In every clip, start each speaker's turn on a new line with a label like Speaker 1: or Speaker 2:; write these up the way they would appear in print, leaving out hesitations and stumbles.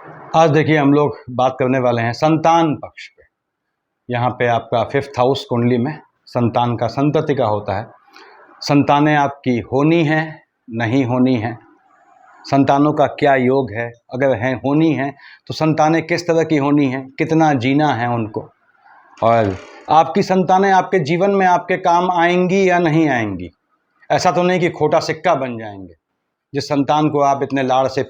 Speaker 1: आज देखिए हम लोग बात करने वाले हैं संतान पक्ष पे। यहाँ पे आपका 5th हाउस कुंडली में संतान का संतति का होता है। संतानें आपकी होनी हैं, नहीं होनी हैं, संतानों का क्या योग है, अगर हैं होनी हैं तो संतानें किस तरह की होनी हैं, कितना जीना है उनको, और आपकी संतानें आपके जीवन में आपके काम आएंगी या नहीं आएंगी। ऐसा तो नहीं कि खोटा सिक्का बन जाएंगे। जिस संतान को आप इतने लाड़ से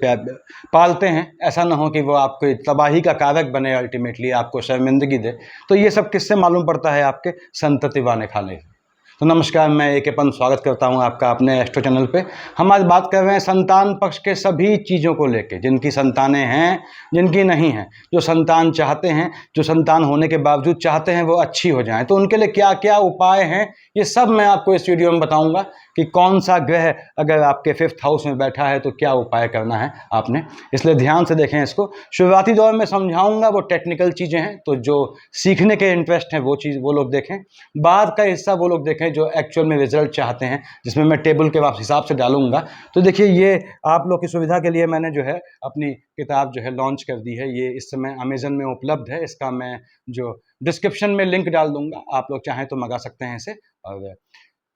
Speaker 1: पालते हैं, ऐसा ना हो कि वो आपको तबाही का कारक बने, अल्टीमेटली आपको शर्मिंदगी दे। तो ये सब किससे मालूम पड़ता है? आपके संतति वाने खाने से। तो नमस्कार, मैं एकेपन स्वागत करता हूं आपका अपने एस्ट्रो चैनल पे। हम आज बात कर रहे हैं संतान पक्ष के सभी चीज़ों को लेके, जिनकी संतानें हैं, जिनकी नहीं हैं, जो संतान चाहते हैं, जो संतान होने के बावजूद चाहते हैं वो अच्छी हो जाएं, तो उनके लिए क्या क्या उपाय हैं, ये सब मैं आपको इस वीडियो में बताऊंगा कि कौन सा ग्रह अगर आपके 5th हाउस में बैठा है तो क्या उपाय करना है आपने। इसलिए ध्यान से देखें इसको। शुरुआती दौर में समझाऊंगा, वो टेक्निकल चीज़ें हैं, तो जो सीखने के इंटरेस्ट हैं वो चीज़ वो लोग देखें। बाद का हिस्सा वो लोग देखें जो एक्चुअल में रिजल्ट चाहते हैं, जिसमें मैं टेबल के हिसाब से डालूंगा। तो देखिए, ये आप लोग की सुविधा के लिए मैंने जो है अपनी किताब जो है लॉन्च कर दी है। ये इस समय अमेजन में उपलब्ध है। इसका मैं जो डिस्क्रिप्शन में लिंक डाल दूंगा, आप लोग चाहें तो मंगा सकते हैं इसे। और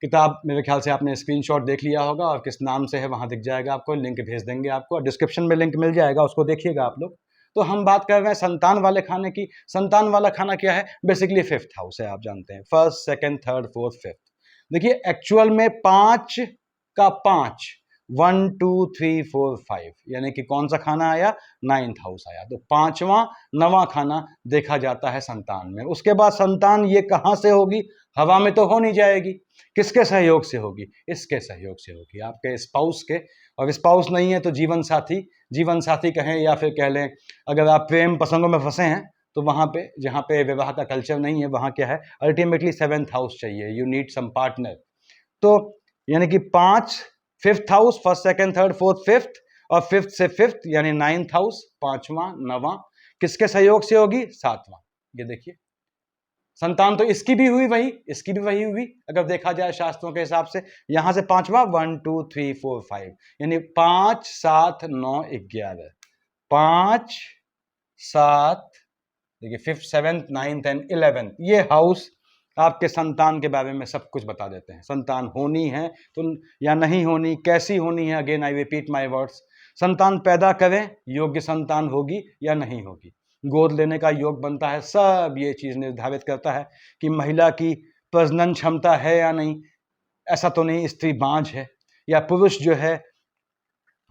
Speaker 1: किताब मेरे ख्याल से आपने स्क्रीनशॉट देख लिया होगा और किस नाम से है वहाँ दिख जाएगा, आपको लिंक भेज देंगे आपको, और डिस्क्रिप्शन में लिंक मिल जाएगा, उसको देखिएगा आप लोग। तो हम बात कर रहे हैं संतान वाले खाने की। संतान वाला खाना क्या है? बेसिकली 5th हाउस है, आप जानते हैं, 1st, 2nd, 3rd, 4th, 5th। देखिए, एक्चुअल में 5 का 5, 1 2 3 4 5, यानी कि कौन सा खाना आया? 9th हाउस आया। तो 5वां 9वां खाना देखा जाता है संतान में। उसके बाद संतान ये कहाँ से होगी? हवा में तो हो नहीं जाएगी। किसके सहयोग से होगी? इसके सहयोग से होगी, आपके स्पाउस के। और स्पाउस नहीं है तो जीवन साथी, जीवन साथी कहें या फिर कह लें, अगर आप प्रेम प्रसंगों में फंसे हैं तो वहाँ पे, जहाँ पे विवाह का कल्चर नहीं है, वहाँ क्या है? अल्टीमेटली 7th हाउस चाहिए, यू नीड सम पार्टनर। तो यानी कि 5 5th house, 1st, 2nd, 3rd, 4th, 5th, और 5th से 5th यानी 9th हाउस, 5वां 9वां किसके सहयोग से होगी? 7वां। ये देखिए, संतान तो इसकी भी हुई वही, इसकी भी वही हुई, अगर देखा जाए शास्त्रों के हिसाब से। यहां से 5वां 1 2 3 4 5, यानी 5 7 9 11, 5 7, देखिए 5th 7th 9th and 11th, ये हाउस आपके संतान के बारे में सब कुछ बता देते हैं। संतान होनी है तो या नहीं होनी, कैसी होनी है, again I repeat my words. संतान पैदा करें, योग्य संतान होगी या नहीं होगी, गोद लेने का योग बनता है, सब ये चीज निर्धारित करता है कि महिला की प्रजनन क्षमता है या नहीं। ऐसा तो नहीं स्त्री बांझ है, या पुरुष जो है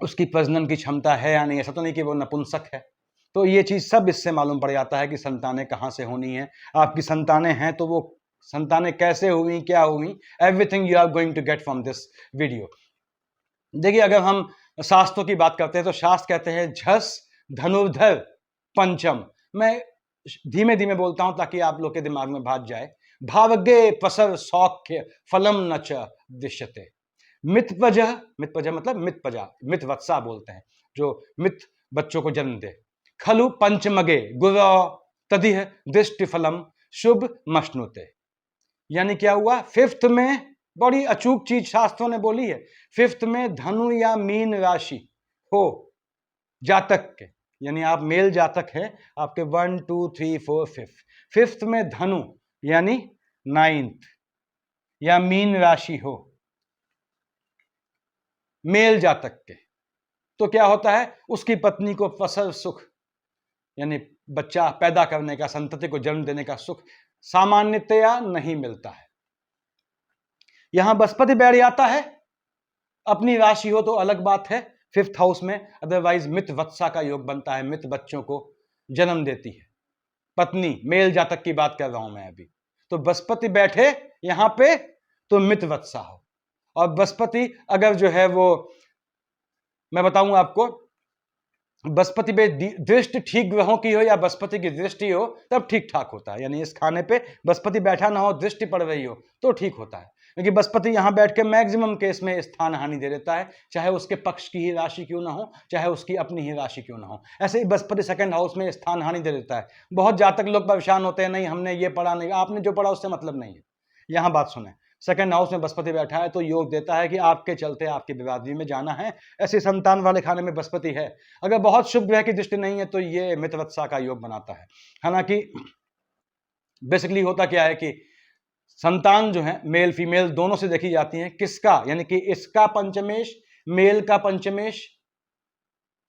Speaker 1: उसकी प्रजनन की क्षमता है या नहीं, ऐसा तो नहीं कि वो नपुंसक है। तो ये चीज सब इससे मालूम पड़ जाता है कि संतानें कहाँ से होनी है। आपकी संतानें हैं तो वो संतानें कैसे हुई, क्या हुई, everything you are going to get from this video. देखिए, अगर हम शास्त्रों की बात करते हैं तो शास्त्र कहते हैं झस धनुर्धर पंचम। मैं धीमे धीमे बोलता हूं ताकि आप लोग के दिमाग में बात जाए। भावगे प्रसर सौख्य फलम न च दृश्यते। मितपज, मितपज मतलब मितपजा, मितवत्सा बोलते हैं, जो मित बच्चों को जन्म दे। खलु पंचमगे गुरु तदिह दृष्टि फलम शुभ मश्नुते। यानी क्या हुआ? 5th में बड़ी अचूक चीज शास्त्रों ने बोली है। 5th में धनु या मीन राशि हो जातक के, यानी आप मेल जातक हैं, आपके 1 2 3 4 5, 5th में धनु यानी 9th या मीन राशि हो मेल जातक के, तो क्या होता है? उसकी पत्नी को प्रसव सुख, यानी बच्चा पैदा करने का, संतति को जन्म देने का सुख सामान्यतया नहीं मिलता है। यहां बृहस्पति बैठ जाता है, अपनी राशि हो तो अलग बात है 5th हाउस में, अदरवाइज मित वत्सा का योग बनता है, मित बच्चों को जन्म देती है पत्नी, मेल जातक की बात कर रहा हूं मैं अभी। तो बृहस्पति बैठे यहां पे तो मित वत्सा हो, और बृहस्पति अगर जो है वो, मैं बताऊंगा आपको, बृहस्पति पे दृष्टि ठीक ग्रहों की हो या बृहस्पति की दृष्टि हो तब ठीक ठाक होता है। यानी इस खाने पे बृहस्पति बैठा ना हो, दृष्टि पड़ रही हो तो ठीक होता है, क्योंकि बृहस्पति यहां बैठ के मैक्सिमम केस में स्थान हानि दे देता है, चाहे उसके पक्ष की ही राशि क्यों ना हो, चाहे उसकी अपनी ही राशि क्यों ना हो। ऐसे ही बृहस्पति 2nd हाउस में स्थान हानि दे देता है। बहुत जातक लोग परेशान होते हैं, नहीं हमने ये पढ़ा, नहीं, आपने जो पढ़ा उससे मतलब नहीं है। यहां बात सुने, सेकंड हाउस में बृहस्पति बैठा है तो योग देता है कि आपके चलते आपकी बर्बादी में जाना है, ऐसे संतान वाले खाने में बृहस्पति है। अगर बहुत शुभ ग्रह की दृष्टि नहीं है तो ये मित्रवत्सा का योग बनाता है। हालांकि बेसिकली होता क्या है कि संतान जो है मेल फीमेल दोनों से देखी जाती है। किसका, यानी कि इसका पंचमेश, मेल का पंचमेश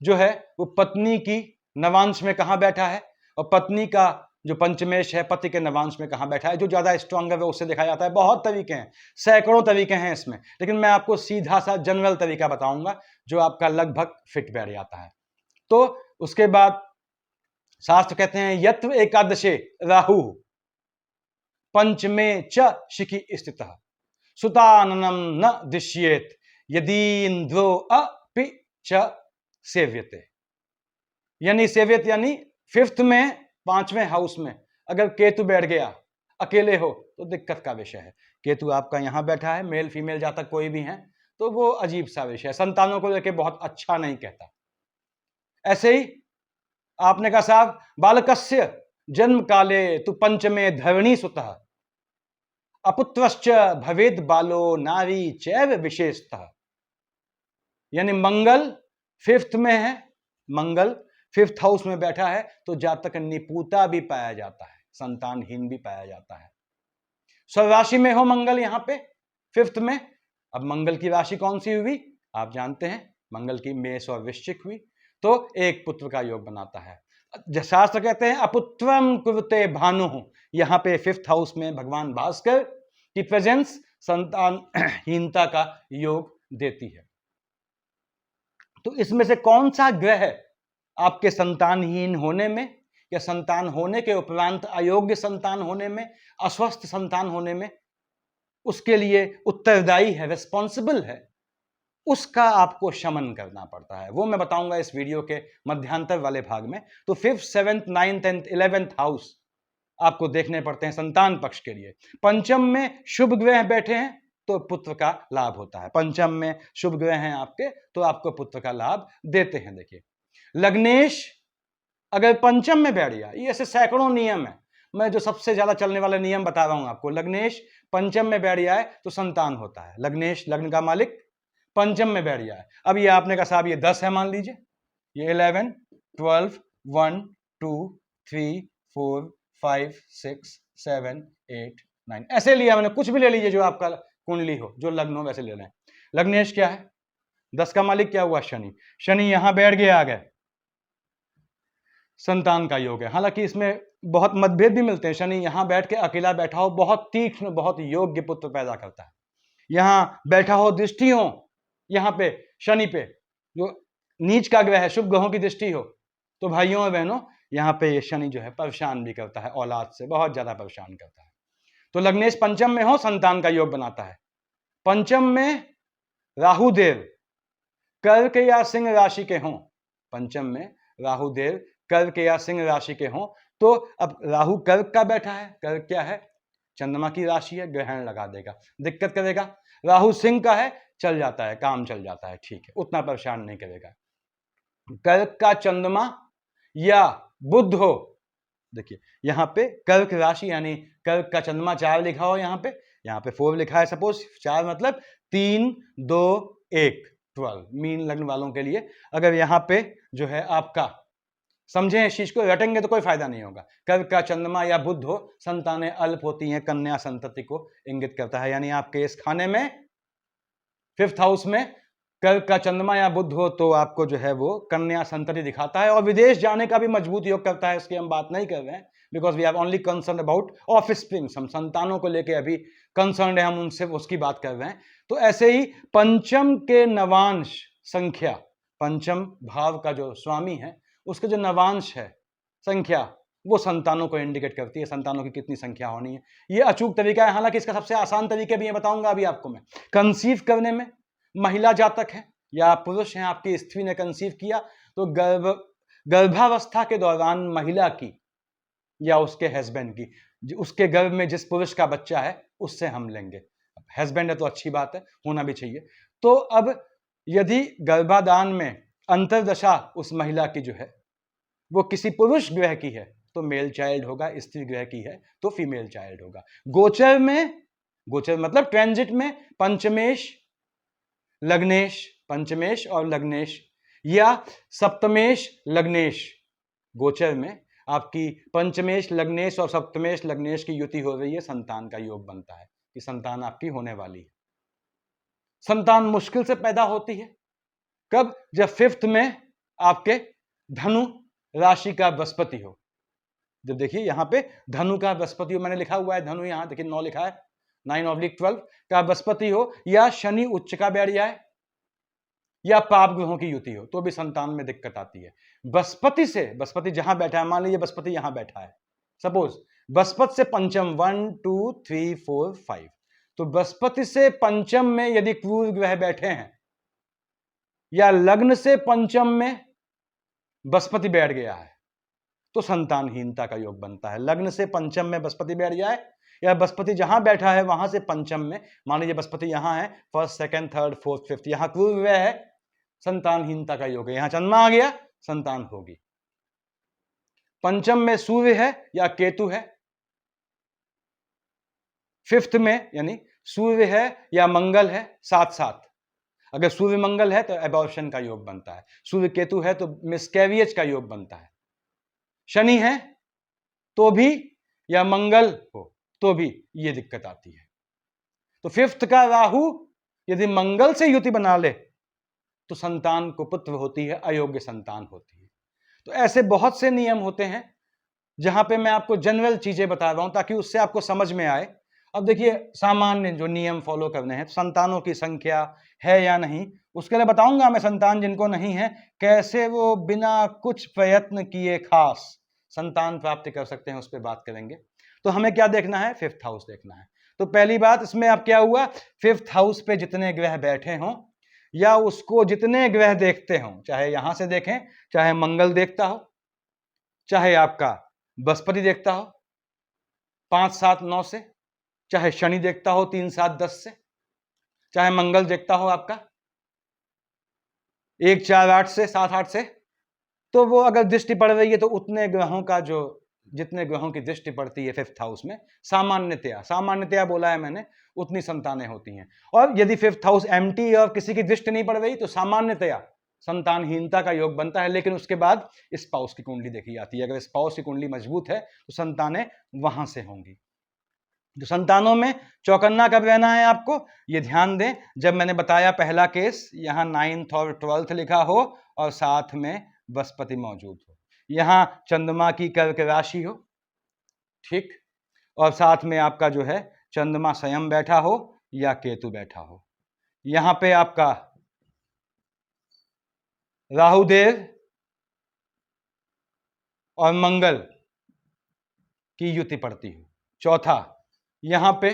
Speaker 1: जो है वो पत्नी की नवांश में कहां बैठा है, और पत्नी का जो पंचमेश है पति के नवांश में कहां बैठा है। जो ज्यादा स्ट्रांग है वो उससे देखा जाता है। बहुत तरीके हैं, सैकड़ों तरीके हैं इसमें, लेकिन मैं आपको सीधा सा जनरल तरीका बताऊंगा जो आपका लगभग फिट बैठ जाता है। तो उसके बाद शास्त्र कहते हैं यत्र एकादशे राहु पंचमे च शिखि स्थितः सुताननम न दृश्येत यदीन्द्रो अपि च सेव्यते। यानी सेव्यत यानी फिफ्थ में, पांचवें हाउस में अगर केतु बैठ गया, अकेले हो तो दिक्कत का विषय है। केतु आपका यहां बैठा है, मेल फीमेल जातक कोई भी है तो वो अजीब सा विषय है, संतानों को लेकर बहुत अच्छा नहीं कहता। ऐसे ही आपने कहा साहब बालकस्य जन्म काले तु पंचमे धरणी सुतः अपुत्रश्च भवेद बालो नारी चैव विशेषतः। यानी मंगल फिफ्थ में है, मंगल फिफ्थ हाउस में बैठा है तो जातक निपुता भी पाया जाता है, संतानहीन भी पाया जाता है। स्वराशि में हो मंगल यहां पे फिफ्थ में। अब मंगल की राशि कौन सी हुई आप जानते हैं, मंगल की मेष और वृश्चिक हुई, तो एक पुत्र का योग बनाता है। शास्त्र कहते हैं अपुत्रम कुरुते भानु, यहां पे फिफ्थ हाउस में भगवान भास्कर की प्रेजेंस संतानहीनता का योग देती है। तो इसमें से कौन सा ग्रह आपके संतानहीन होने में या संतान होने के उपरांत अयोग्य संतान होने में, अस्वस्थ संतान होने में उसके लिए उत्तरदायी है, रिस्पॉन्सिबल है, उसका आपको शमन करना पड़ता है। वो मैं बताऊंगा इस वीडियो के मध्यांतर वाले भाग में। तो 5th, 7th, 9th and 11th house आपको देखने पड़ते हैं संतान पक्ष के लिए। पंचम में शुभ ग्रह बैठे हैं तो पुत्र का लाभ होता है। पंचम में शुभ ग्रह हैं आपके तो आपको पुत्र का लाभ देते हैं। देखिए लग्नेश अगर पंचम में बैठ गया, ये ऐसे सैकड़ों नियम है, मैं जो सबसे ज्यादा चलने वाले नियम बता रहा हूं आपको। लग्नेश पंचम में बैठ गया है तो संतान होता है। लग्नेश लग्न का मालिक पंचम में बैठ गया है। अब ये आपने कहा साहब ये 10 है, मान लीजिए ये 11, 12, 1, 2, 3, 4, 5, 6, 7, 8, 9 ऐसे लिया मैंने। कुछ भी ले लीजिए जो आपका कुंडली हो, जो लग्न हो वैसे ले लें। लग्नेश क्या है, 10 का मालिक क्या हुआ, शनि। शनि यहां बैठ गया, आ गए, संतान का योग है। हालांकि इसमें बहुत मतभेद भी मिलते हैं। शनि यहां बैठ के अकेला बैठा हो बहुत तीक्ष्ण, बहुत योग्य पुत्र पैदा करता है। यहां बैठा हो दृष्टियों, यहां पे शनि पे जो नीच का ग्रह है, शुभ ग्रहों की दृष्टि हो तो भाइयों और बहनों यहां पे ये शनि जो है परेशान भी करता है, औलाद से बहुत ज्यादा परेशान करता है। तो लग्नेश पंचम में हो संतान का योग बनाता है। पंचम में राहुदेव कर्क या सिंह राशि के हों, पंचम में राहुदेव कर्क या सिंह राशि के हों तो अब राहु कर्क का बैठा है, कर्क क्या है, चंद्रमा की राशि है, ग्रहण लगा देगा, दिक्कत करेगा। राहु सिंह का है, चल जाता है, काम चल जाता है, ठीक है, उतना परेशान नहीं करेगा। कर्क का चंद्रमा या बुध हो, देखिए यहां पे कर्क राशि यानी कर्क का चंद्रमा 4 लिखा हो, यहाँ पे 4 लिखा है, सपोज 4 मतलब 3, 2, 1, 12 मीन लग्न वालों के लिए। अगर यहाँ पे जो है आपका समझें इस चीज को, रटेंगे तो कोई फायदा नहीं होगा। कर्क का चंद्रमा या बुध हो, संतानें अल्प होती हैं, कन्या संतति को इंगित करता है। यानी आपके इस खाने में फिफ्थ हाउस में कर्क का चंद्रमा या बुध हो तो आपको जो है वो कन्या संतति दिखाता है और विदेश जाने का भी मजबूत योग करता है। इसकी हम बात नहीं कर रहे हैं because we are only concern about offsprings, हम संतानों को लेकर अभी कंसर्न है, हम उनसे उसकी बात कर रहे हैं। तो ऐसे ही पंचम के नवांश संख्या, पंचम भाव का जो स्वामी है उसके जो नवांश है संख्या वो संतानों को इंडिकेट करती है, संतानों की कितनी संख्या होनी है। ये अचूक तरीका है। हालांकि इसका सबसे आसान तरीके भी ये बताऊंगा अभी आपको मैं। कंसीव करने में महिला जातक है या पुरुष हैं, आपकी स्त्री ने कंसीव किया तो गर्भावस्था के दौरान महिला की या उसके हस्बैंड की, उसके गर्भ में जिस पुरुष का बच्चा है उससे हम लेंगे। हस्बैंड है तो अच्छी बात है, होना भी चाहिए। तो अब यदि गर्भाधान में अंतर्दशा उस महिला की जो है वो किसी पुरुष ग्रह की है तो मेल चाइल्ड होगा, स्त्री ग्रह की है तो फीमेल चाइल्ड होगा। गोचर में गोचर मतलब ट्रांजिट में पंचमेश लग्नेश, पंचमेश और लग्नेश, या सप्तमेश लग्नेश। गोचर में आपकी पंचमेश लग्नेश और सप्तमेश लग्नेश की युति हो रही है, संतान का योग बनता है कि संतान आपकी होने वाली है। संतान मुश्किल से पैदा होती है कब? जब फिफ्थ में आपके धनु राशि का बृहस्पति हो। जब देखिए यहां पे धनु का बृहस्पति हो, मैंने लिखा हुआ है धनु, यहां देखिए 9 लिखा है, 9/12 का बृहस्पति हो, या शनि उच्च का बैठ जाए, या पाप ग्रहों की युति हो, तो भी संतान में दिक्कत आती है। बृहस्पति से, बृहस्पति जहां बैठा है, मान लीजिए बृहस्पति यहां बैठा है, सपोज बृहस्पति से पंचम 1 2 3 4 5, तो बृहस्पति से पंचम में यदि क्रूर ग्रह बैठे हैं, या लग्न से पंचम में बृहस्पति बैठ गया है, तो संतानहीनता का योग बनता है। लग्न से पंचम में बृहस्पति बैठ जाए, या बृहस्पति जहां बैठा है वहां से पंचम में, मान लीजिए बृहस्पति यहां है, first second third fourth fifth, यहां क्रूर ग्रह है, संतानहीनता का योग है। यहां चंद्रमा आ गया, संतान होगी। पंचम में सूर्य है या केतु है, फिफ्थ में यानी सूर्य है या मंगल है, साथ साथ। अगर सूर्य मंगल है तो एबॉर्शन का योग बनता है, सूर्य केतु है तो मिसकैरियज का योग बनता है। शनि है तो भी, या मंगल हो तो भी ये दिक्कत आती है। तो फिफ्थ का राहु यदि मंगल से युति बना ले तो संतान कुपुत्र होती है, अयोग्य संतान होती है। तो ऐसे बहुत से नियम होते हैं जहां पे मैं आपको जनरल चीजें बता रहा हूं ताकि उससे आपको समझ में आए। अब देखिए सामान्य जो नियम फॉलो करने हैं, संतानों की संख्या है या नहीं, उसके लिए बताऊंगा मैं। संतान जिनको नहीं है कैसे वो बिना कुछ प्रयत्न किए खास संतान प्राप्त कर सकते हैं, उस पर बात करेंगे। तो हमें क्या देखना है? फिफ्थ हाउस देखना है। तो पहली बात इसमें अब क्या हुआ, फिफ्थ हाउस पे जितने ग्रह बैठे हों या उसको जितने ग्रह देखते हों, चाहे यहां से देखें, चाहे मंगल देखता हो, चाहे आपका बृहस्पति देखता हो 5 7 9 से, चाहे शनि देखता हो 3 7 10 से, चाहे मंगल देखता हो आपका 1 4 8 से 7 8 से, तो वो अगर दृष्टि पड़ रही है तो उतने ग्रहों का जो जितने ग्रहों की दृष्टि पड़ती है फिफ्थ हाउस में, सामान्यतया बोला है मैंने, उतनी संतानें होती हैं। और यदि फिफ्थ हाउस एम्प्टी और किसी की दृष्टि नहीं पड़ रही तो सामान्यतया संतानहीनता का योग बनता है। लेकिन उसके बाद स्पाउस की कुंडली देखी जाती है, अगर स्पाउस की कुंडली मजबूत है तो संतानें वहां से होंगी। तो संतानों में चौकन्ना कब रहना है आपको, ये ध्यान दें। जब मैंने बताया पहला केस, यहां 9th और 12th लिखा हो और साथ में बृहस्पति मौजूद हो, यहां चंद्रमा की कर्क राशि हो, ठीक, और साथ में आपका जो है चंद्रमा स्वयं बैठा हो या केतु बैठा हो। यहां पे आपका राहुदेव और मंगल की युति पड़ती हो। चौथा, यहां पे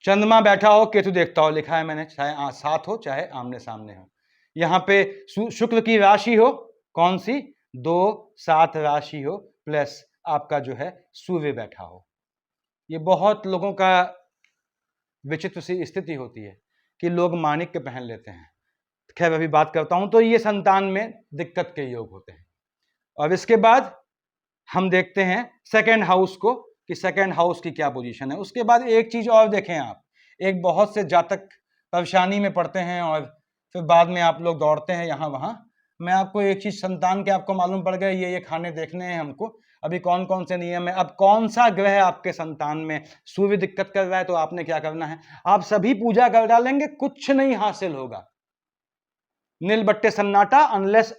Speaker 1: चंद्रमा बैठा हो, केतु देखता हो, लिखा है मैंने, चाहे साथ हो चाहे आमने सामने हो। यहां पे शुक्र की राशि हो, कौन सी, 2 7 राशि हो, प्लस आपका जो है सूर्य बैठा हो। ये बहुत लोगों का विचित्र सी स्थिति होती है कि लोग माणिक्य पहन लेते हैं। खैर अभी बात करता हूं। तो ये संतान में दिक्कत के योग होते हैं। और इसके बाद हम देखते हैं सेकेंड हाउस को कि सेकेंड हाउस की क्या पोजीशन है। उसके बाद एक चीज और देखें आप, एक बहुत से जातक परेशानी में पड़ते हैं और फिर बाद में आप लोग दौड़ते हैं यहाँ वहां। मैं आपको एक चीज, संतान के आपको मालूम पड़ गया, ये खाने देखने हैं हमको, अभी कौन कौन से नियम है। अब कौन सा ग्रह आपके संतान में सूर्य दिक्कत कर रहा है, तो आपने क्या करना है, आप सभी पूजा कर डालेंगे, कुछ नहीं हासिल होगा, नील बट्टे सन्नाटा, अनलेस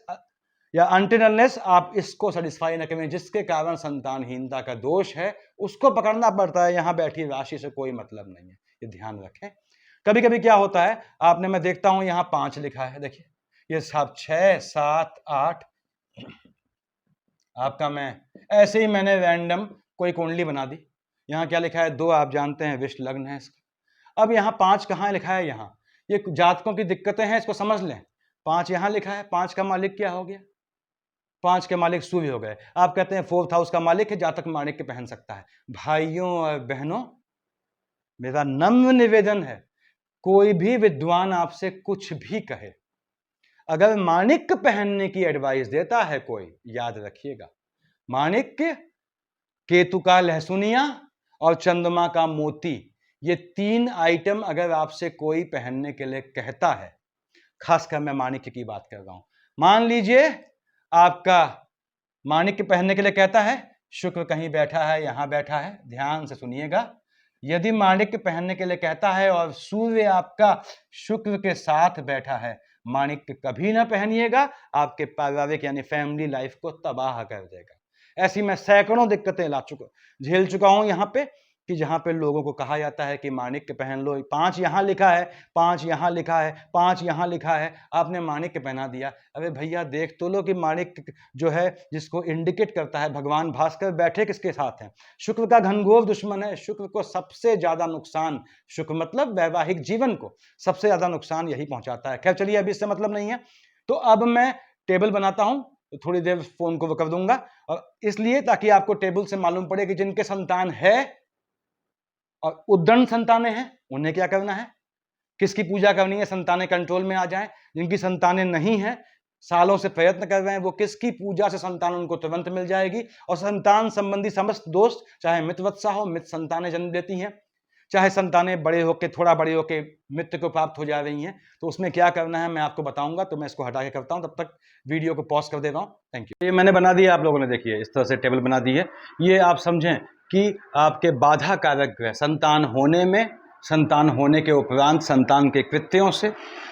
Speaker 1: या अनटिल अनलेस आप इसको सेटिस्फाई न करें, जिसके कारण संतानहीनता का दोष है, उसको पकड़ना पड़ता है। यहां बैठी राशि से कोई मतलब नहीं है, ये ध्यान रखें। कभी कभी क्या होता है, आपने, मैं देखता हूं यहां 5 लिखा है, देखिए ये सब 6 7 8 आपका, मैं ऐसे ही मैंने रैंडम कोई कुंडली बना दी। यहां क्या लिखा है, 2 आप जानते हैं विष लग्न है इसका। अब यहां 5 कहां लिखा है, यहां, ये जातकों की दिक्कतें हैं, इसको समझ लें। 5 यहां लिखा है, 5 का मालिक क्या हो गया, 5 के मालिक सूर्य हो गए। आप कहते हैं 4th हाउस का मालिक है, जातक माणिक्य पहन सकता है। भाइयों और बहनों, मेरा नम्र निवेदन है, कोई भी विद्वान आपसे कुछ भी कहे, अगर माणिक्य पहनने की एडवाइस देता है कोई, याद रखिएगा, माणिक्य, केतु का लहसुनिया और चंद्रमा का मोती, ये 3 आइटम अगर आपसे कोई पहनने के लिए कहता है, खासकर मैं माणिक्य की बात कर रहा हूं, मान लीजिए आपका माणिक्य पहनने के लिए कहता है, शुक्र कहीं बैठा है, यहां बैठा है, ध्यान से सुनिएगा। यदि माणिक्य पहनने के लिए कहता है और सूर्य आपका शुक्र के साथ बैठा है, माणिक्य कभी ना पहनिएगा, आपके पारिवारिक यानी फैमिली लाइफ को तबाह कर देगा। ऐसी मैं सैकड़ों दिक्कतें झेल चुका हूं यहां पे, कि जहां पे लोगों को कहा जाता है कि माणिक्य पहन लो, 5 यहां लिखा है, 5 यहां लिखा है, 5 यहां लिखा है, आपने माणिक्य पहना दिया। अरे भैया देख तो लो कि माणिक्य जो है, जिसको इंडिकेट करता है, भगवान भास्कर बैठे किसके साथ हैं? शुक्र का घनघोर दुश्मन है। शुक्र को सबसे ज्यादा नुकसान, शुक्र मतलब वैवाहिक जीवन को सबसे ज्यादा नुकसान यही पहुंचाता है। खैर चलिए, अभी इससे मतलब नहीं है। तो अब मैं टेबल बनाता हूं, तो थोड़ी देर फोन को कर दूंगा, और इसलिए ताकि आपको टेबल से मालूम पड़े कि जिनके संतान है और उद्दंड संतानें हैं, उन्हें क्या करना है, किसकी पूजा करनी है, संतानें कंट्रोल में आ जाएं। जिनकी संतानें नहीं हैं, सालों से प्रयत्न कर रहे हैं, वो किसकी पूजा से संतान उनको तुरंत मिल जाएगी। और संतान संबंधी समस्त दोष, चाहे मित्रवत्सा हो, मित्र संतानें जन्म देती हैं, चाहे संतानें बड़े होकर, थोड़ा बड़े होकर मित्र को प्राप्त हो जा रही हैं, तो उसमें क्या करना है मैं आपको बताऊंगा। तो मैं इसको हटा के करता हूं, तब तक वीडियो को पॉज कर दे रहा हूं। Thank you. ये मैंने बना दिया, आप लोगों ने देखिए इस तरह से टेबल बना दी है। ये आप समझें कि आपके बाधा कारक ग्रह संतान होने में, संतान होने के उपरांत संतान के कृत्यों से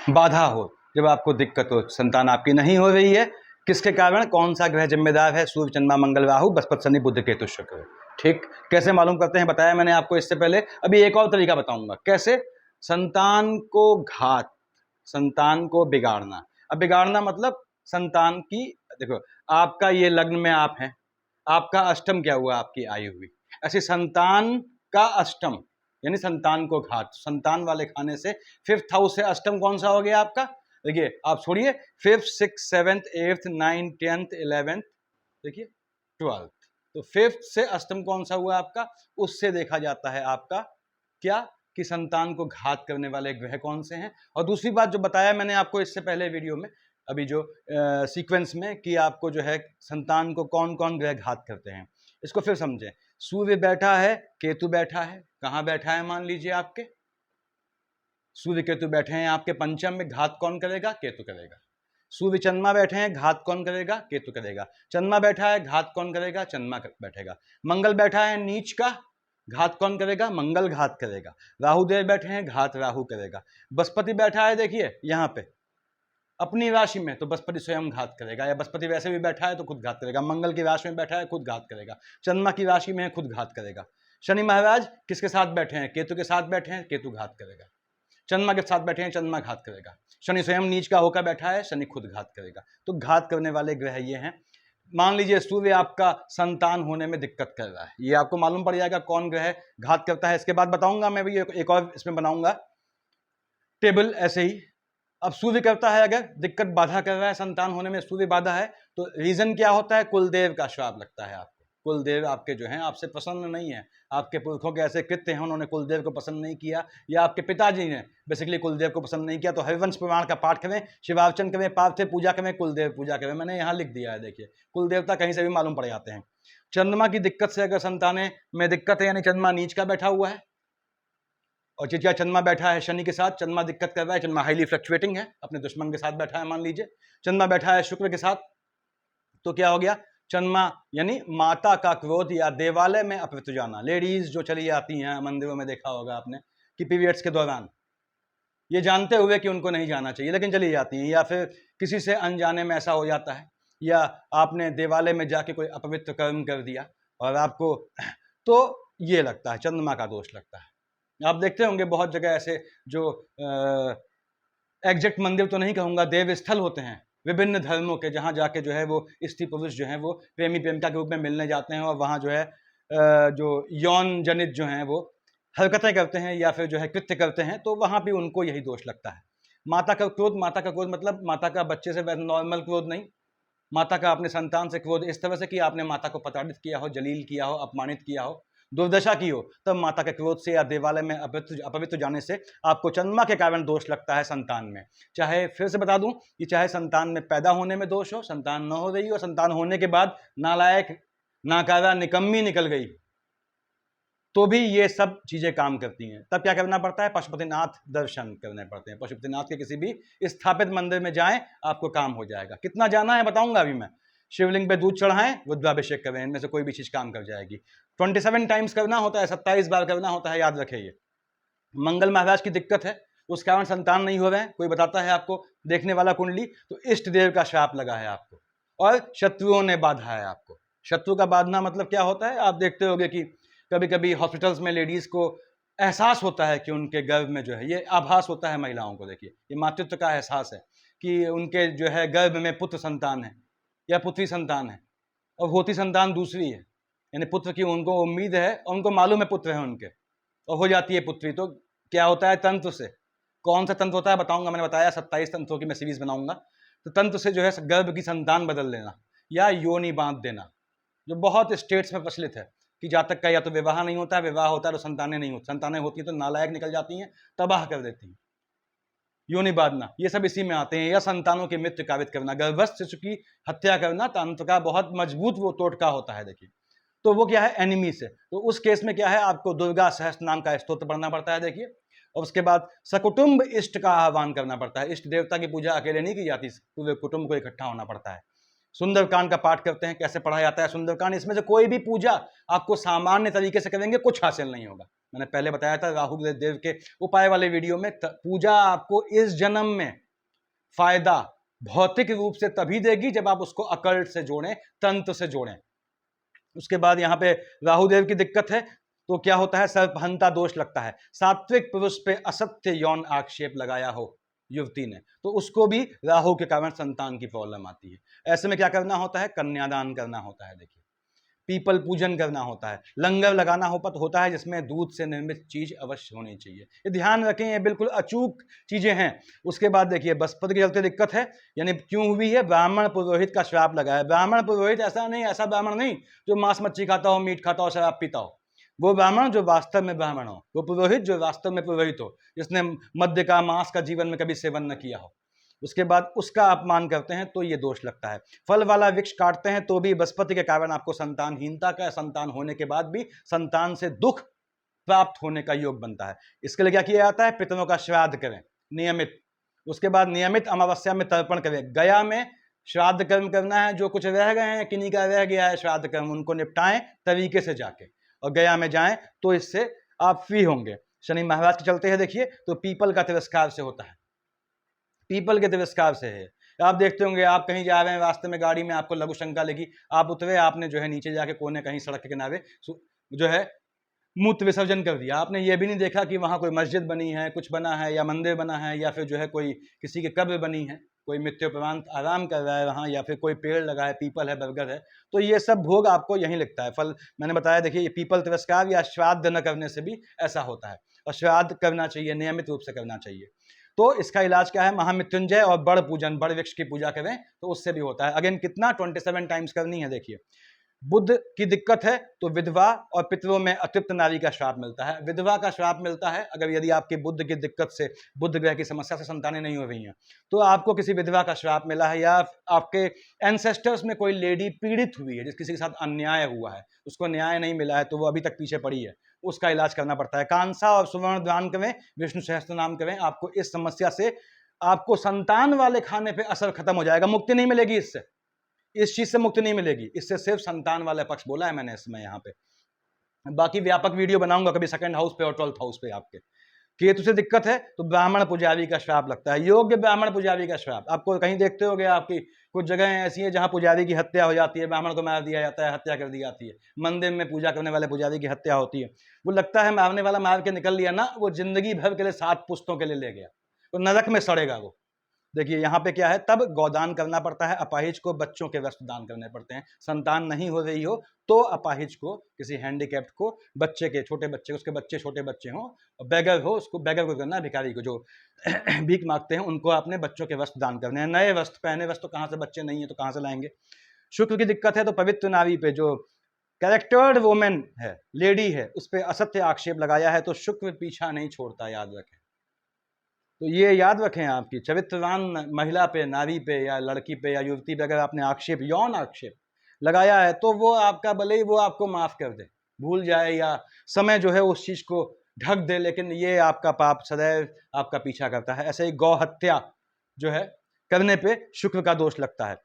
Speaker 1: बाधा हो, जब आपको दिक्कत हो, संतान आपकी नहीं हो रही है, किसके कारण, कौन सा ग्रह जिम्मेदार है? सूर्य, चंद्रमा, मंगल, राहु, बृहस्पति, शनि, बुध, केतु, शुक्र। ठीक, कैसे मालूम करते हैं बताया मैंने आपको इससे पहले। अभी एक और तरीका बताऊंगा कैसे संतान को घात, संतान को बिगाड़ना। अब बिगाड़ना मतलब संतान की, देखो आपका ये लग्न में आप हैं, आपका अष्टम क्या हुआ, आपकी आयु हुई। ऐसे संतान का अष्टम यानी संतान को घात, संतान वाले खाने से 5th हाउस से अष्टम कौन सा हो गया आपका? देखिए आप छोड़िए, 5th, 6th, 7th, 8th, 9th, 10th, 11th, देखिए 12th। तो 5th से अष्टम कौन सा हुआ आपका? उससे देखा जाता है आपका क्या, कि संतान को घात करने वाले ग्रह कौन से हैं। और दूसरी बात जो बताया मैंने आपको इससे पहले वीडियो में, अभी जो सीक्वेंस में, कि आपको जो है संतान को कौन कौन ग्रह घात करते हैं, इसको फिर समझें। सूर्य बैठा है, केतु बैठा है, कहां बैठा है? मान लीजिए आपके सूर्य केतु बैठे हैं आपके पंचम में, घात कौन करेगा? केतु करेगा। सूर्य चंद्रमा बैठे हैं, घात कौन करेगा? केतु करेगा। चंद्रमा बैठा है, घात कौन करेगा? चंद्रमा बैठेगा। मंगल बैठा है नीच का, घात कौन करेगा? मंगल घात करेगा। राहुदेव बैठे हैं, घात राहु करेगा। बृहस्पति बैठा है, देखिए यहां पे अपनी राशि में, तो बृहस्पति स्वयं घात करेगा, या बृहस्पति वैसे भी बैठा है तो खुद घात करेगा। मंगल की राशि में बैठा है, खुद घात करेगा। चंद्रमा की राशि में है, खुद घात करेगा। शनि महाराज किसके साथ बैठे हैं? केतु के साथ बैठे हैं, केतु घात करेगा। चंद्रमा के साथ बैठे हैं, चंद्रमा घात करेगा। शनि स्वयं नीच का होकर बैठा है, शनि खुद घात करेगा। तो घात करने वाले ग्रह ये हैं। मान लीजिए सूर्य आपका संतान होने में दिक्कत कर रहा है, ये आपको मालूम पड़ जाएगा कौन ग्रह घात करता है। इसके बाद बताऊंगा मैं भी, एक और इसमें बनाऊंगा टेबल ऐसे ही। अब सूर्य करता है, अगर दिक्कत बाधा कर रहा है संतान होने में, सूर्य बाधा है, तो रीजन क्या होता है? कुलदेव का श्राप लगता है आपको। कुलदेव आपके जो हैं आपसे प्रसन्न नहीं है, आपके पुरखों के ऐसे कृत्य हैं, उन्होंने कुलदेव को पसंद नहीं किया, या आपके पिताजी ने बेसिकली कुलदेव को पसंद नहीं किया। तो हरिवंश पुराण का पाठ करें, शिवार्चन करें, पार्थिव पूजा करें, कुलदेव पूजा करें। मैंने यहाँ लिख दिया है, देखिए कुलदेवता कहीं से भी मालूम पड़ जाते हैं। चंद्रमा की दिक्कत से अगर संताने में दिक्कत है, यानी चंद्रमा नीच का बैठा हुआ है, और चिटिया चंद्रमा बैठा है शनि के साथ, चंद्रमा दिक्कत कर रहा है, चंद्रमा हाईली फ्लक्चुएटिंग है, अपने दुश्मन के साथ बैठा है मान लीजिए। चंद्रमा बैठा है शुक्र के साथ, तो क्या हो गया? चंद्रमा यानी माता का क्रोध, या देवालय में अपवित्र जाना। लेडीज जो चली जाती हैं मंदिरों में, देखा होगा आपने कि पीरियड्स के दौरान, ये जानते हुए कि उनको नहीं जाना चाहिए लेकिन चली जाती हैं, या फिर किसी से अनजाने में ऐसा हो जाता है, या आपने देवालय में जाके कोई अपवित्र कर्म कर दिया और आपको, तो ये लगता है चंद्रमा का दोष लगता है। आप देखते होंगे बहुत जगह ऐसे जो एग्जैक्ट मंदिर तो नहीं कहूँगा, देव स्थल होते हैं विभिन्न धर्मों के, जहाँ जाके जो है वो स्त्री पुरुष जो है वो प्रेमी प्रेमिका के रूप में मिलने जाते हैं, और वहाँ जो है जो यौन जनित जो हैं वो हरकतें करते हैं या फिर जो है कृत्य करते हैं, तो वहाँ भी उनको यही दोष लगता है। माता का क्रोध, माता का क्रोध मतलब माता का बच्चे से वैसे नॉर्मल क्रोध नहीं, माता का अपने संतान से क्रोध इस तरह से कि आपने माता को प्रताड़ित किया हो, जलील किया हो, अपमानित किया हो, दुर्दशा की हो, तब माता के क्रोध से या देवालय में अपवित्र जाने से आपको चंद्रमा के कारण दोष लगता है संतान में। चाहे फिर से बता दूं कि चाहे संतान में पैदा होने में दोष हो, संतान न हो रही हो, संतान होने के बाद नालायक, नाकारा, निकम्मी निकल गई, तो भी ये सब चीज़ें काम करती हैं। तब क्या करना पड़ता है? पशुपतिनाथ दर्शन करने पड़ते हैं। पशुपतिनाथ के किसी भी स्थापित मंदिर में जाएं, आपको काम हो जाएगा। कितना जाना है बताऊंगा अभी मैं। शिवलिंग पे दूध चढ़ाएं, रुद्राभिषेक करें, इनमें से कोई भी चीज़ काम कर जाएगी। 27 टाइम्स करना होता है, 27 बार करना होता है, याद रखें। ये मंगल महाराज की दिक्कत है, उस कारण संतान नहीं हो रहे हैं। कोई बताता है आपको देखने वाला कुंडली, तो इष्ट देव का श्राप लगा है आपको, और शत्रुओं ने बाधा है आपको। शत्रु का बांधना मतलब क्या होता है? आप देखते होंगे कि कभी कभी हॉस्पिटल्स में लेडीज़ को एहसास होता है कि उनके गर्भ में जो है, ये आभास होता है महिलाओं को, देखिए ये मातृत्व का एहसास है कि उनके जो है गर्भ में पुत्र संतान है या पुत्री संतान है, और होती संतान दूसरी है। यानी पुत्र की उनको उम्मीद है और उनको मालूम है पुत्र है उनके, और हो जाती है पुत्री। तो क्या होता है? तंत्र से। कौन सा तंत्र होता है बताऊंगा, मैंने बताया 27 तंत्रों की मैं सीरीज बनाऊंगा। तो तंत्र से जो है गर्भ की संतान बदल लेना या योनि बांध देना, जो बहुत स्टेट्स में प्रचलित है कि जातक का या तो विवाह नहीं होता है, विवाह होता है तो संतानें नहीं होती, संतानें होती हैं तो नालायक निकल जाती हैं, तबाह कर देती हैं। योनि बांधना, ये सब इसी में आते हैं। या संतानों की मृत्यु कावित करना, गर्भस्थ शिशु की हत्या करना तंत्र का बहुत मजबूत वो टोटका होता है। देखिए तो वो क्या है? एनिमी से। तो उस केस में क्या है? आपको दुर्गा सहस्त्र नाम का स्तोत्र पढ़ना पड़ता है। देखिए, और उसके बाद सकुटुंब इष्ट का आह्वान करना पड़ता है। इष्ट देवता की पूजा अकेले नहीं की जाती, पूरे कुटुंब को इकट्ठा होना पड़ता है। सुंदरकांड का पाठ करते हैं। कैसे पढ़ा जाता है सुंदरकांड? इसमें से कोई भी पूजा आपको सामान्य तरीके से करेंगे कुछ हासिल नहीं होगा। मैंने पहले बताया था राहु देव के उपाय वाले वीडियो में, पूजा आपको इस जन्म में फायदा भौतिक रूप से तभी देगी जब आप उसको अकल्ट से जोड़ें, तंत्र से जोड़ें। उसके बाद यहाँ पे राहुदेव की दिक्कत है तो क्या होता है? सर्पहंता दोष लगता है। सात्विक पुरुष पे असत्य यौन आक्षेप लगाया हो युवती ने, तो उसको भी राहु के कारण संतान की प्रॉब्लम आती है। ऐसे में क्या करना होता है? कन्यादान करना होता है। देखिए, पीपल पूजन करना होता है, लंगर लगाना होता है, जिसमें दूध से निर्मित चीज अवश्य होनी चाहिए। ये ध्यान रखें, ये बिल्कुल अचूक चीजें हैं। उसके बाद देखिए, बृहस्पति की चलते दिक्कत है, यानी क्यों हुई है? ब्राह्मण पुरोहित का श्राप लगा है। ब्राह्मण पुरोहित ऐसा नहीं, ऐसा ब्राह्मण नहीं जो मांस मच्छी खाता हो, मीट खाता हो, शराब पीता हो। वो ब्राह्मण जो वास्तव में ब्राह्मण हो, वो पुरोहित जो वास्तव में पुरोहित हो, जिसने मद्य का, मांस का जीवन में कभी सेवन न किया हो। उसके बाद उसका अपमान करते हैं तो ये दोष लगता है। फल वाला वृक्ष काटते हैं तो भी बृहस्पति के कारण आपको संतानहीनता का, संतान होने के बाद भी संतान से दुख प्राप्त होने का योग बनता है। इसके लिए क्या किया जाता है? पितरों का श्राद्ध करें नियमित। उसके बाद नियमित अमावस्या में तर्पण करें। गया में श्राद्ध कर्म करना है, जो कुछ रह गए हैं, किन्हीं का रह गया है श्राद्ध कर्म, उनको निपटाएं तरीके से जाके, और गया में जाएं तो इससे आप फ्री होंगे। शनि महाराज के चलते हैं देखिए, तो पीपल का तिरस्कार से होता है, पीपल के तिरस्कार से है। आप देखते होंगे, आप कहीं जा रहे हैं, रास्ते में गाड़ी में आपको लघु शंका लगी, आप उतरे, आपने जो है नीचे जाके कोने कहीं सड़क के किनारे जो है मूत्र विसर्जन कर दिया। आपने ये भी नहीं देखा कि वहाँ कोई मस्जिद बनी है, कुछ बना है, या मंदिर बना है, या फिर जो है कोई किसी की कब्र बनी है, कोई मृत्युपरांत आराम कर रहा है वहाँ, या फिर कोई पेड़ लगा है, पीपल है, बरगद है, तो ये सब भोग आपको यहीं लिखता है। फल मैंने बताया, देखिए ये पीपल तिरस्कार या श्राद्ध न करने से भी ऐसा होता है, और श्राद्ध करना चाहिए, नियमित रूप से करना चाहिए। तो इसका इलाज क्या है? महामृत्युंजय और बड़ पूजन, बड़ वृक्ष की पूजा करें तो उससे भी होता है। अगेन कितना? 27 टाइम्स करनी है। देखिए, बुध की दिक्कत है तो विधवा और पितरों में अतृप्त नारी का श्राप मिलता है। विधवा का श्राप मिलता है अगर यदि आपकी बुध की दिक्कत से, बुध ग्रह की समस्या से संतानें नहीं हो रही हैं, तो आपको किसी विधवा का श्राप मिला है, या आपके एंसेस्टर्स में कोई लेडी पीड़ित हुई है, जिस किसी के साथ अन्याय हुआ है, उसको न्याय नहीं मिला है तो वो अभी तक पीछे पड़ी है, उसका इलाज करना पड़ता है। कांसा और सुवर्ण दान करें, विष्णु सहस्त्र नाम करें, आपको इस समस्या से, आपको संतान वाले खाने पे असर खत्म हो जाएगा। मुक्ति नहीं मिलेगी इससे, इस चीज से मुक्ति नहीं मिलेगी, इससे सिर्फ संतान वाला पक्ष बोला है मैंने इसमें। यहाँ पे बाकी व्यापक वीडियो बनाऊंगा कभी सेकंड हाउस पे और 12th हाउस पे। आपके केतु से दिक्कत है तो ब्राह्मण पुजारी का श्राप लगता है, योग्य ब्राह्मण पुजारी का श्राप। आपको कहीं देखते होगे, आपकी कुछ जगह ऐसी है जहां पुजारी की हत्या हो जाती है, ब्राह्मण को मार दिया जाता है, हत्या कर दी जाती है। मंदिर में पूजा करने वाले पुजारी की हत्या होती है, वो लगता है मारने वाला मार के निकल लिया ना, वो जिंदगी भर के लिए 7 पुश्तों के लिए ले गया, तो नरक में सड़ेगा वो। देखिए यहाँ पे क्या है, तब गोदान करना पड़ता है, अपाहिज को बच्चों के वस्त्र दान करने पड़ते हैं। संतान नहीं हो रही हो तो अपाहिज को, किसी हैंडीकैप्ड को, बच्चे के, छोटे बच्चे, उसके बच्चे छोटे बच्चे हों, बेगर हो, उसको बेगर को करना है, भिखारी को, जो भीख मांगते हैं उनको अपने बच्चों के वस्त्र दान करने हैं। नए वस्त्र, पहने वस्त्र, तो कहाँ से, बच्चे नहीं है तो कहाँ से लाएंगे। शुक्र की दिक्कत है तो पवित्र नारी पे, जो कैरेक्टर्ड वोमेन है, लेडी है, उस पर असत्य आक्षेप लगाया है तो शुक्र पीछा नहीं छोड़ता, याद रखें। तो ये याद रखें, आपकी चरित्रवान महिला पे, नारी पे, या लड़की पे, या युवती पे अगर आपने आक्षेप, यौन आक्षेप लगाया है, तो वो आपका, भले ही वो आपको माफ कर दे, भूल जाए या समय जो है उस चीज़ को ढक दे, लेकिन ये आपका पाप सदैव आपका पीछा करता है। ऐसे ही गौ हत्या जो है करने पे शुक्र का दोष लगता है।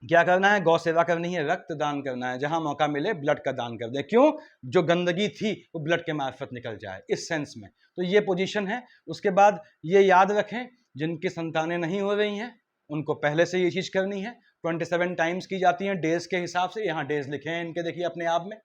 Speaker 1: क्या करना है? गौ सेवा करनी है, रक्त दान करना है, जहां मौका मिले ब्लड का दान कर दे। क्यों? जो गंदगी थी वो ब्लड के मार्फत निकल जाए, इस सेंस में। तो ये पोजीशन है। उसके बाद ये याद रखें, जिनकी संतानें नहीं हो रही हैं उनको पहले से ये चीज़ करनी है। 27 टाइम्स की जाती हैं डेज के हिसाब से। यहाँ डेज लिखे हैं इनके, देखिए अपने आप में,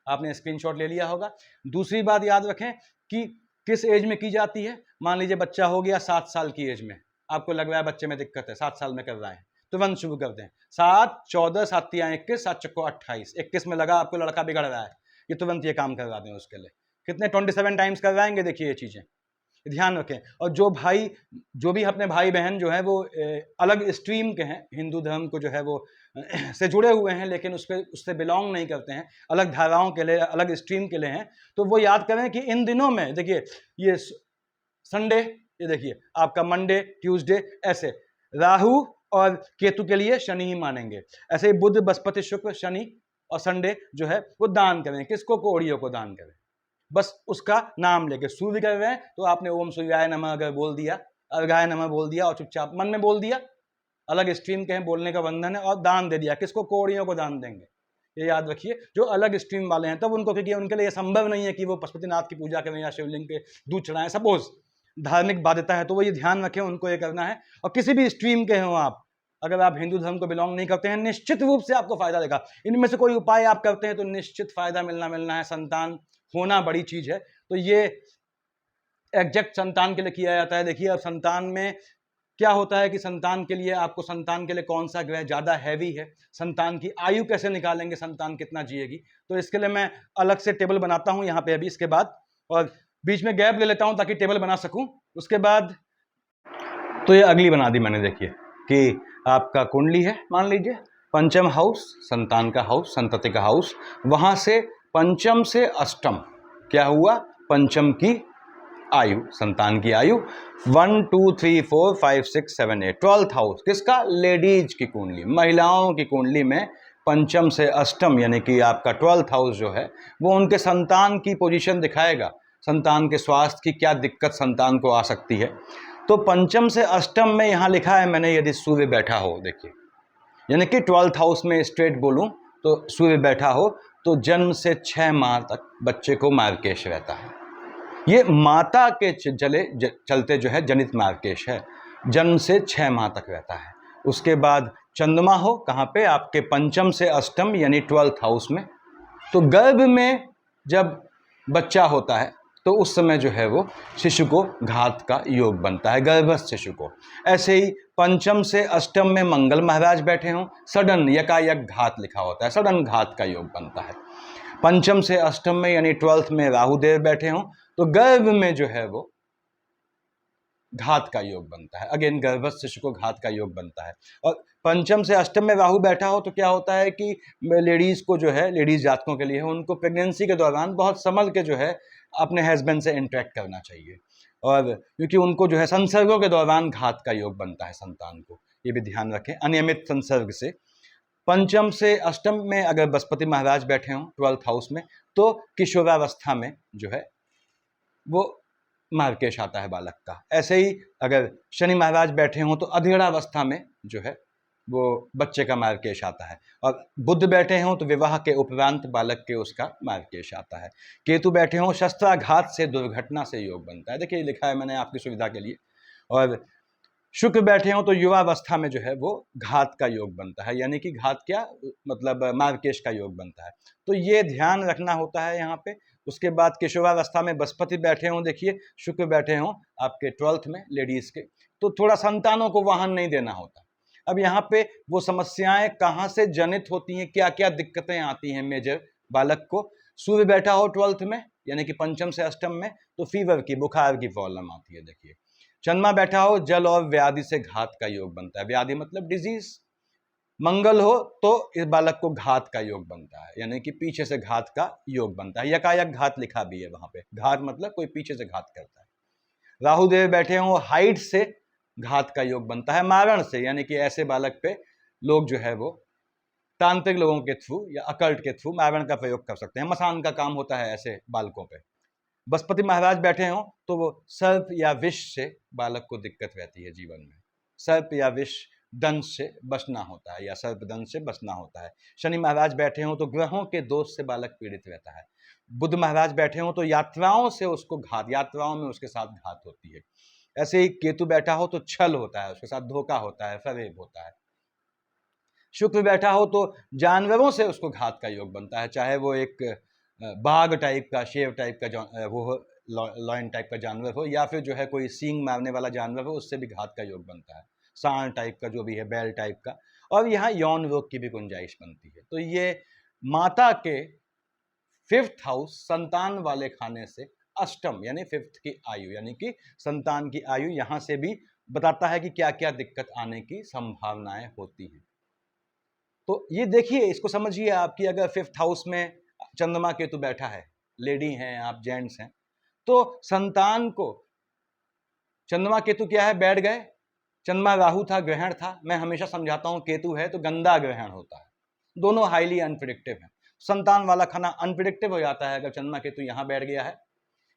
Speaker 1: आपने स्क्रीनशॉट ले लिया होगा। दूसरी बात याद रखें कि किस एज में की जाती है। मान लीजिए बच्चा हो गया 7 साल की एज में, आपको लग रहा है बच्चे में दिक्कत है, 7 साल में कर रहा है, तुरंत शुरू कर दें। 7, 14, 7 तियां 21, 7 चक्को 28, 21 में लगा आपको लड़का बिगड़ रहा है, ये तुरंत ये काम करवा दें उसके लिए। कितने 27 टाइम्स करवाएंगे, देखिए ये चीज़ें ध्यान रखें। और जो भी अपने भाई बहन जो है वो अलग स्ट्रीम के हैं, हिंदू धर्म को जो है वो से जुड़े हुए हैं, लेकिन उससे बिलोंग नहीं करते हैं, अलग धाराओं के लिए, अलग स्ट्रीम के लिए हैं, तो वो याद करें कि इन दिनों में देखिए ये संडे, ये देखिए आपका मंडे, ट्यूसडे, ऐसे राहु और केतु के लिए शनि ही मानेंगे। ऐसे ही बुध, बृहस्पति, शुक्र, शनि और संडे जो है वो दान करें। किसको? कोड़ियों को दान करें। बस उसका नाम लेके सूर्य कर रहे हैं तो आपने ओम सूर्याय नमः अगर बोल दिया, अर्घाय नमः बोल दिया और चुपचाप मन में बोल दिया, अलग स्ट्रीम के हैं, बोलने का बंधन है, और दान दे दिया। किसको? कोड़ियों को दान देंगे। ये याद रखिए, जो अलग स्ट्रीम वाले हैं तब उनको, क्योंकि उनके लिए संभव नहीं है कि वो पशुपतिनाथ की पूजा करें या शिवलिंग के दूध चढ़ाएं, सपोज धार्मिक बाध्यता है, तो वो ये ध्यान रखें उनको ये करना है। और किसी भी स्ट्रीम के हो आप, अगर आप हिंदू धर्म को बिलोंग नहीं करते हैं, निश्चित रूप से आपको फायदा देगा। इनमें से कोई उपाय आप करते हैं तो निश्चित फायदा मिलना है। संतान होना बड़ी चीज है, तो ये एग्जैक्ट संतान के लिए किया जाता है। देखिए अब संतान में क्या होता है कि संतान के लिए, आपको संतान के लिए कौन सा ग्रह ज़्यादा हैवी है, संतान की आयु कैसे निकालेंगे, संतान कितना जिएगी, तो इसके लिए मैं अलग से टेबल बनाता हूं यहाँ पे अभी, इसके बाद, और बीच में गैप ले लेता हूं ताकि टेबल बना सकूं। उसके बाद तो ये अगली बना दी मैंने, देखिए कि आपका कुंडली है, मान लीजिए पंचम हाउस, संतान का हाउस, संतति का हाउस, वहां से पंचम से अष्टम क्या हुआ? पंचम की आयु, संतान की आयु 1 2 3 4 5 6 7 8, 12th हाउस किसका? लेडीज की कुंडली, महिलाओं की कुंडली में पंचम से अष्टम यानी कि आपका 12th हाउस जो है वो उनके संतान की पोजीशन दिखाएगा। संतान के स्वास्थ्य की क्या दिक्कत संतान को आ सकती है। तो पंचम से अष्टम में यहाँ लिखा है मैंने, यदि सूर्य बैठा हो, देखिए यानी कि 12th हाउस में स्ट्रेट बोलूं तो सूर्य बैठा हो तो जन्म से 6 माह तक बच्चे को मार्केश रहता है। ये माता के चलते जो है जनित मार्केश है, जन्म से 6 माह तक रहता है। उसके बाद चंद्रमा हो कहाँ पे? आपके पंचम से अष्टम यानी 12th हाउस में, तो गर्भ में जब बच्चा होता है तो उस समय जो है वो शिशु को घात का योग बनता है, गर्भस्थ शिशु को। ऐसे ही पंचम से अष्टम में मंगल महाराज बैठे हों, सडन यकायक घात लिखा होता है, सडन घात का योग बनता है। पंचम से अष्टम में यानी 12th में राहुदेव बैठे हों तो गर्भ में जो है वो घात का योग बनता है, अगेन गर्भस्थ शिशु को घात का योग बनता है। और पंचम से अष्टम में राहु बैठा हो तो क्या होता है कि लेडीज को जो है, लेडीज जातकों के लिए है, उनको प्रेगनेंसी के दौरान बहुत संभल के जो है अपने हस्बैंड से इंटरेक्ट करना चाहिए, और क्योंकि उनको जो है संसर्गों के दौरान घात का योग बनता है संतान को, ये भी ध्यान रखें, अनियमित संसर्ग से। पंचम से अष्टम में अगर बृहस्पति महाराज बैठे हों 12th हाउस में तो किशोरावस्था में जो है वो मार्केश आता है बालक का। ऐसे ही अगर शनि महाराज बैठे हों तो अधेड़ावस्था में जो है वो बच्चे का मार्केश आता है, और बुध बैठे हों तो विवाह के उपरांत बालक के उसका मार्केश आता है। केतु बैठे हों शस्त्राघात से, दुर्घटना से योग बनता है, देखिए लिखा है मैंने आपकी सुविधा के लिए। और शुक्र बैठे हों तो युवावस्था में जो है वो घात का योग बनता है, यानी कि घात क्या मतलब मार्केश का योग बनता है, तो ये ध्यान रखना होता है यहाँ पे। उसके बाद किशोरावस्था में बृहस्पति बैठे हों, देखिए शुक्र बैठे हों आपके 12th में लेडीज के, तो थोड़ा संतानों को वाहन नहीं देना होता। अब यहाँ पे वो समस्याएं कहाँ से जनित होती हैं, क्या क्या दिक्कतें आती हैं मेजर बालक को। सूर्य बैठा हो 12th में यानी कि पंचम से अष्टम में तो फीवर की, बुखार की प्रॉब्लम आती है। देखिए चंद्रमा बैठा हो जल और व्याधि से घात का योग बनता है, व्याधि मतलब डिजीज। मंगल हो तो इस बालक को घात का योग बनता है, यानी कि पीछे से घात का योग बनता है, यकायक घात लिखा भी है वहां पे, घात मतलब कोई पीछे से घात करता है। राहुदेव बैठे हो हाइट से घात का योग बनता है, मारण से, यानी कि ऐसे बालक पे लोग जो है वो तांत्रिक लोगों के थ्रू या अकल्ट के थ्रू मारवाड़ का प्रयोग कर सकते हैं। मसान का काम होता है ऐसे बालकों पे। बृहस्पति महाराज बैठे हों तो वो सर्प या विष से बालक को दिक्कत रहती है जीवन में। सर्प या विष दंश से बचना होता है या सर्प दंश से बचना होता है। शनि महाराज बैठे हों तो ग्रहों के दोष से बालक पीड़ित रहता है। बुध महाराज बैठे हों तो यात्राओं से उसको यात्राओं में उसके साथ घात होती है। ऐसे ही केतु बैठा हो तो छल होता है, उसके साथ धोखा होता है, फरेब होता है। शुक्र बैठा हो तो जानवरों से उसको घात का योग बनता है, चाहे वो एक बाघ टाइप का, शेर टाइप का वो हो, लॉयन टाइप का जानवर हो, या फिर जो है कोई सींग मारने वाला जानवर हो, उससे भी घात का योग बनता है। सांड टाइप का जो भी है, बैल टाइप का, और यहाँ यौन रोग की भी गुंजाइश बनती है। तो ये माता के 5th हाउस संतान वाले खाने से अष्टम यानी 5th की आयु यानी कि संतान की आयु यहाँ से भी बताता है कि क्या क्या दिक्कत आने की संभावनाएं होती हैं। तो ये देखिए, इसको समझिए आप कि अगर 5th हाउस में चंद्रमा केतु बैठा है, लेडी हैं आप, जेंट्स हैं, तो संतान को चंद्रमा केतु क्या है, बैठ गए। चंद्रमा राहु था, ग्रहण था। मैं हमेशा समझाता हूं केतु है तो गंदा ग्रहण होता है। दोनों हाईली अनप्रिडिक्टिव हैं। संतान वाला खाना अनप्रिडिक्टिव हो जाता है अगर चंद्रमा केतु यहां बैठ गया है।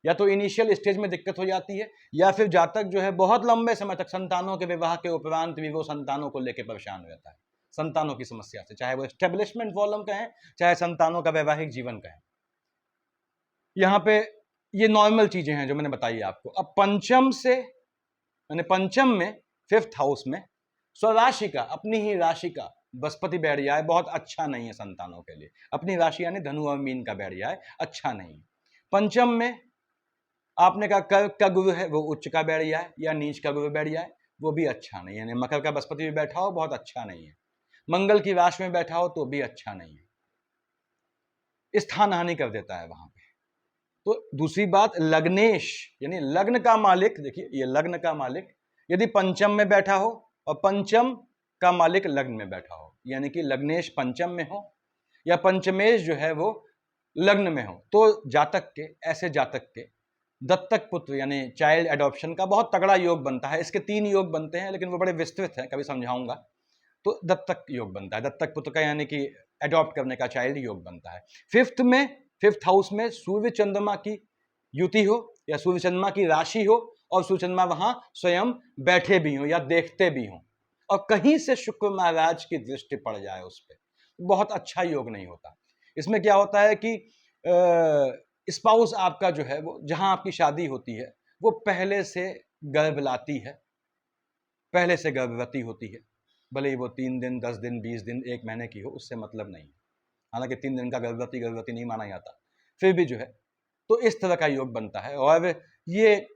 Speaker 1: या तो इनिशियल स्टेज में दिक्कत हो जाती है, या फिर जातक जो है बहुत लंबे समय तक संतानों के विवाह के उपरांत भी वो संतानों को लेकर परेशान रहता है, संतानों की समस्या से, चाहे वो एस्टेब्लिशमेंट प्रॉब्लम कहें, चाहे संतानों का वैवाहिक जीवन कहें। यहाँ पे ये नॉर्मल चीजें हैं जो मैंने बताई आपको। अब पंचम से यानी पंचम में 5th हाउस में स्वराशि का, अपनी ही राशि का बृहस्पति बैठ जाए, बहुत अच्छा नहीं है संतानों के लिए। अपनी राशि यानी धनु और मीन का बैठ जाए, अच्छा नहीं। पंचम में आपने कहा कर्क का गुरु है, वो उच्च का बैठ जाए या नीच का गुरु बैठ जाए, वो भी अच्छा नहीं है। यानी मकर का बृहस्पति भी बैठा हो, बहुत अच्छा नहीं है। मंगल की राशि में बैठा हो तो भी अच्छा नहीं है, स्थान हानि कर देता है वहां पे। तो दूसरी बात, लग्नेश यानी लग्न का मालिक, देखिए ये लग्न का मालिक यदि पंचम में बैठा हो और पंचम का मालिक लग्न में बैठा हो, यानी कि लग्नेश पंचम में हो या पंचमेश जो है वो लग्न में हो, तो जातक के, ऐसे जातक के दत्तक पुत्र यानी चाइल्ड एडॉप्शन का बहुत तगड़ा योग बनता है। इसके 3 योग बनते हैं, लेकिन वो बड़े विस्तृत हैं, कभी समझाऊंगा। तो दत्तक योग बनता है, दत्तक पुत्र का यानी कि एडॉप्ट करने का चाइल्ड योग बनता है। 5th हाउस में सूर्य चंद्रमा की युति हो या सूर्य चंद्रमा की राशि हो और सूर्य चंद्रमा वहां स्वयं बैठे भी हो या देखते भी हो, और कहीं से शुक्र महाराज की दृष्टि पड़ जाए उस पर, बहुत अच्छा योग नहीं होता। इसमें क्या होता है कि स्पाउस आपका जो है वो, जहां आपकी शादी होती है, वो पहले से गर्भ लाती है, पहले से गर्भवती होती है, भले ही वो 3 दिन, 10 दिन, 20 दिन, 1 महीने की हो, उससे मतलब नहीं है। हालांकि 3 दिन का गर्भवती नहीं माना जाता, फिर भी जो है तो इस तरह का योग बनता है। और ये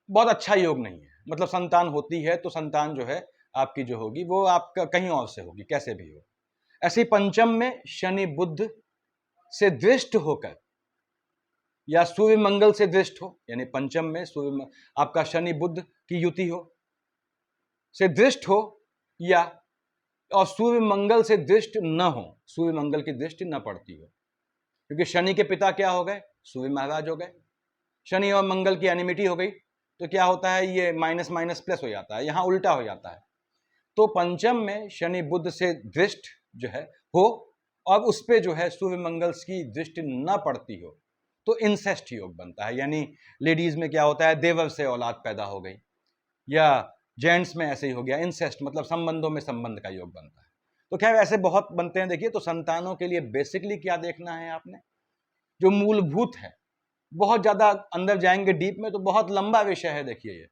Speaker 1: बहुत अच्छा योग नहीं है। मतलब संतान होती है तो संतान जो है आपकी जो होगी वो आपका कहीं और से होगी, कैसे भी हो। ऐसे पंचम में शनि बुध से दृष्ट होकर या सूर्य मंगल से दृष्ट हो, यानी पंचम में सूर्य आपका शनि बुध की युति हो, से दृष्ट हो, या और सूर्य मंगल से दृष्ट न हो, सूर्य मंगल की दृष्टि न पड़ती हो, क्योंकि शनि के पिता क्या हो गए, सूर्य महाराज हो गए। शनि और मंगल की एनिमिटी हो गई तो क्या होता है, ये माइनस माइनस प्लस हो जाता है, यहां उल्टा हो जाता है। तो पंचम में शनि बुध से दृष्ट जो है हो और उस पे जो है सूर्य मंगल की दृष्टि न पड़ती हो, तो इंसेस्ट योग बनता है। यानी लेडीज में क्या होता है, देवर से औलाद पैदा हो गई, या जेंट्स में ऐसे ही हो गया, इंसेस्ट मतलब संबंधों में संबंध का योग बनता है। तो खैर ऐसे बहुत बनते हैं। देखिए, तो संतानों के लिए बेसिकली क्या देखना है आपने, जो मूलभूत है, बहुत ज्यादा अंदर जाएंगे डीप में तो बहुत लंबा विषय है। देखिए ये,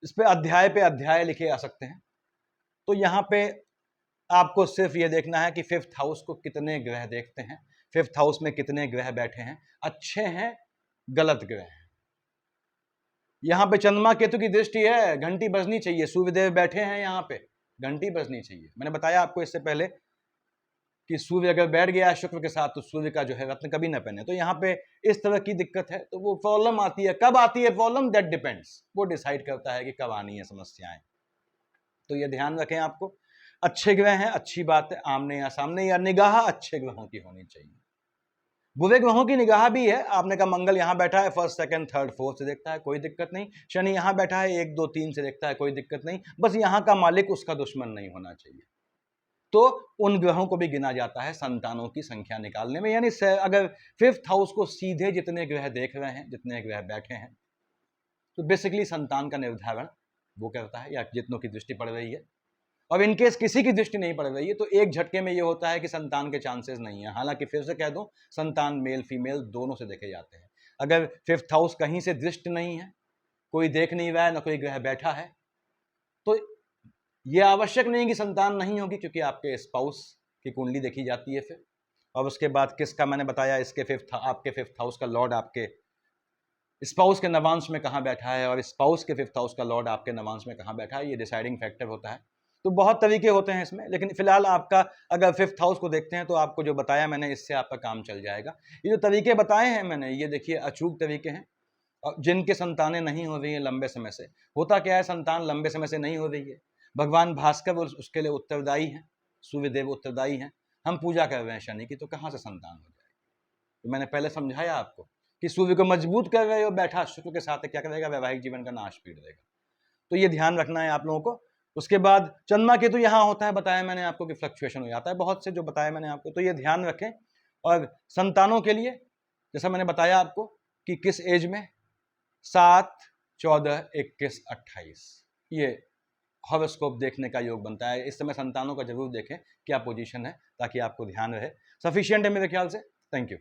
Speaker 1: इस पे अध्याय लिखे जा सकते हैं। तो यहाँ पे आपको सिर्फ ये देखना है कि 5th हाउस को कितने ग्रह देखते हैं, 5th हाउस में कितने ग्रह बैठे हैं, अच्छे हैं, गलत ग्रह हैं। यहाँ पे चंद्रमा केतु की दृष्टि है, घंटी बजनी चाहिए, सूर्यदेव बैठे हैं यहाँ पे, घंटी बजनी चाहिए। मैंने बताया आपको इससे पहले कि सूर्य अगर बैठ गया शुक्र के साथ तो सूर्य का जो है रत्न कभी ना पहने। तो यहाँ पे इस तरह की दिक्कत है, तो वो प्रॉब्लम आती है। कब आती है प्रॉब्लम, दैट डिपेंड्स, वो डिसाइड करता है कि कब आनी है समस्याएं। तो ये ध्यान रखें आपको। अच्छे ग्रह हैं, अच्छी बात है, आमने या सामने, या निगाह अच्छे ग्रहों की होनी चाहिए। बुरे ग्रहों की निगाह भी है। आपने कहा मंगल यहाँ बैठा है, 1st, 2nd, 3rd, 4th से देखता है, कोई दिक्कत नहीं। शनि यहाँ बैठा है 1, 2, 3 से देखता है, कोई दिक्कत नहीं। बस यहाँ का मालिक उसका दुश्मन नहीं होना चाहिए। तो उन ग्रहों को भी गिना जाता है संतानों की संख्या निकालने में। यानी अगर 5th हाउस को सीधे जितने ग्रह देख रहे हैं, जितने ग्रह बैठे हैं, तो बेसिकली संतान का निर्धारण वो करता है, या जितनों की दृष्टि पड़ रही है। और इनकेस किसी की दृष्टि नहीं पड़ रही है तो एक झटके में ये होता है कि संतान के चांसेस नहीं है। हालांकि फिर से कह दूं, संतान मेल फीमेल दोनों से देखे जाते हैं। अगर 5th हाउस कहीं से दृष्ट नहीं है, कोई देख नहीं रहा है, ना कोई ग्रह बैठा है, तो यह आवश्यक नहीं कि संतान नहीं होगी, क्योंकि आपके स्पाउस की कुंडली देखी जाती है फिर। और उसके बाद किसका मैंने बताया, इसके आपके 5th हाउस का लॉर्ड आपके स्पाउस के नवांश में कहाँ बैठा है, और स्पाउस के 5th हाउस का लॉर्ड आपके नवांश में कहाँ बैठा है, ये डिसाइडिंग फैक्टर होता है। तो बहुत तरीके होते हैं इसमें, लेकिन फिलहाल आपका अगर 5th हाउस को देखते हैं तो आपको जो बताया मैंने, इससे आपका काम चल जाएगा। ये जो तरीके बताए हैं मैंने, ये देखिए अचूक तरीके हैं। जिनके संतानें नहीं हो रही हैं लंबे समय से, होता क्या है, संतान लंबे समय से नहीं हो रही है, भगवान भास्कर उसके लिए उत्तरदायी हैं, सूर्यदेव उत्तरदायी हैं, हम पूजा कर रहे हैं शनि की, तो कहाँ से संतान हो जाएगी। तो मैंने पहले समझाया आपको कि सूर्य को मजबूत कर रहे हो, बैठा शुक्र के साथ क्या करेगा, वैवाहिक जीवन का नाश पीट देगा। तो ये ध्यान रखना है आप लोगों को। उसके बाद चंद्रमा केतु यहाँ होता है, बताया मैंने आपको कि फ्लक्चुएशन हो जाता है बहुत से, जो बताया मैंने आपको, तो ये ध्यान रखें। और संतानों के लिए जैसा मैंने बताया आपको कि किस एज में, 7, 14, 21, 28, ये हॉरोस्कोप देखने का योग बनता है। इस समय संतानों का जरूर देखें क्या पोजीशन है, ताकि आपको ध्यान रहे। सफिशिएंट है मेरे ख्याल से। Thank you.